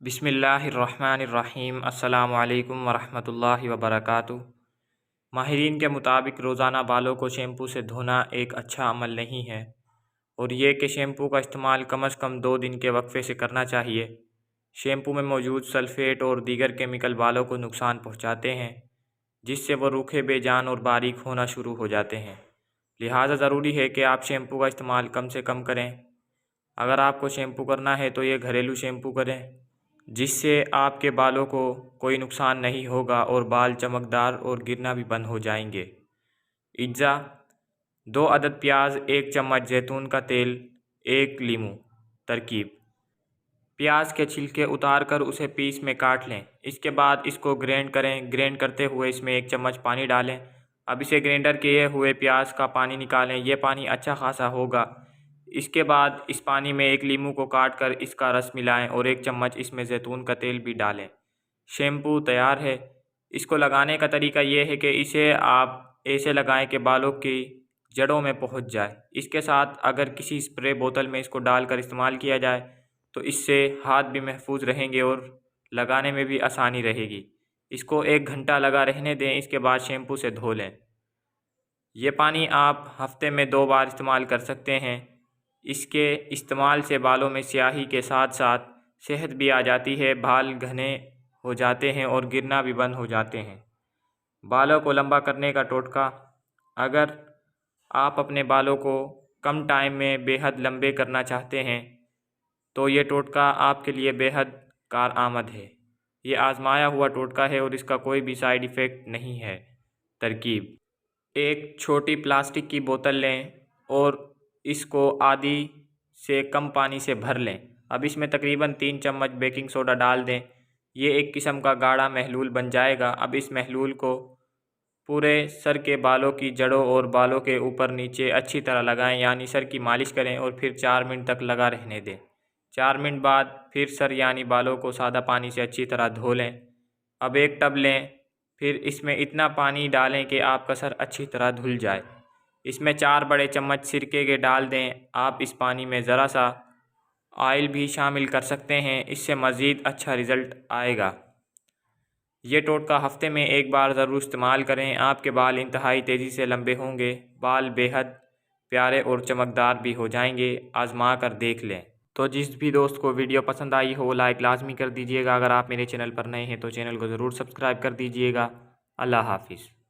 बिस्मिल्लाहिर्रहमानिर्रहीम। अस्सलामु अलैकुम वरहमतुल्लाहि वबरकातुहू। माहिरीन के मुताबिक रोज़ाना बालों को शैम्पू से धोना एक अच्छा अमल नहीं है और ये कि शैम्पू का इस्तेमाल कम से कम 2 दिन के वक्फे से करना चाहिए। शैम्पू में मौजूद सल्फ़ेट और दीगर केमिकल बालों को नुकसान पहुँचाते हैं, जिससे वो रूखे, बेजान और बारीक होना शुरू हो जाते हैं। लिहाजा ज़रूरी है कि आप शैम्पू का इस्तेमाल कम से कम करें। अगर आपको शैम्पू करना है तो ये घरेलू शैम्पू करें, जिससे आपके बालों को कोई नुकसान नहीं होगा और बाल चमकदार और गिरना भी बंद हो जाएंगे। इज्जा 2 अदद प्याज, 1 चम्मच जैतून का तेल, 1 लीमू। तरकीब: प्याज के छिलके उतार कर उसे पीस में काट लें। इसके बाद इसको ग्राइंड करें। ग्राइंड करते हुए इसमें 1 चम्मच पानी डालें। अब इसे ग्राइंडर किए हुए प्याज का पानी निकालें। ये पानी अच्छा खासा होगा। इसके बाद इस पानी में 1 लीमू को काट कर इसका रस मिलाएं और 1 चम्मच इसमें जैतून का तेल भी डालें। शैम्पू तैयार है। इसको लगाने का तरीका ये है कि इसे आप ऐसे लगाएं कि बालों की जड़ों में पहुंच जाए। इसके साथ अगर किसी स्प्रे बोतल में इसको डालकर इस्तेमाल किया जाए तो इससे हाथ भी महफूज रहेंगे और लगाने में भी आसानी रहेगी। इसको 1 घंटा लगा रहने दें। इसके बाद शैम्पू से धो लें। ये पानी आप हफ्ते में 2 बार इस्तेमाल कर सकते हैं। इसके इस्तेमाल से बालों में स्याही के साथ साथ सेहत भी आ जाती है, बाल घने हो जाते हैं और गिरना भी बंद हो जाते हैं। बालों को लंबा करने का टोटका: अगर आप अपने बालों को कम टाइम में बेहद लंबे करना चाहते हैं तो ये टोटका आपके लिए बेहद कारआमद है। ये आजमाया हुआ टोटका है और इसका कोई भी साइड इफ़ेक्ट नहीं है। तरकीब: 1 छोटी प्लास्टिक की बोतल लें और इसको आधी से कम पानी से भर लें। अब इसमें तकरीबन 3 चम्मच बेकिंग सोडा डाल दें। ये एक किस्म का गाढ़ा महलूल बन जाएगा। अब इस महलूल को पूरे सर के बालों की जड़ों और बालों के ऊपर नीचे अच्छी तरह लगाएं, यानी सर की मालिश करें और फिर 4 मिनट तक लगा रहने दें। 4 मिनट बाद फिर सर यानी बालों को सादा पानी से अच्छी तरह धो लें। अब एक टब लें, फिर इसमें इतना पानी डालें कि आपका सर अच्छी तरह धुल जाए। इसमें 4 बड़े चम्मच सिरके के डाल दें। आप इस पानी में ज़रा सा ऑयल भी शामिल कर सकते हैं, इससे मज़ीद अच्छा रिज़ल्ट आएगा। ये टोटका हफ्ते में 1 बार ज़रूर इस्तेमाल करें। आपके बाल इंतहाई तेज़ी से लंबे होंगे, बाल बेहद प्यारे और चमकदार भी हो जाएंगे। आजमा कर देख लें। तो जिस भी दोस्त को वीडियो पसंद आई हो लाइक लाजमी कर दीजिएगा। अगर आप मेरे चैनल पर नए हैं तो चैनल को ज़रूर सब्सक्राइब कर दीजिएगा। अल्लाह हाफिज़।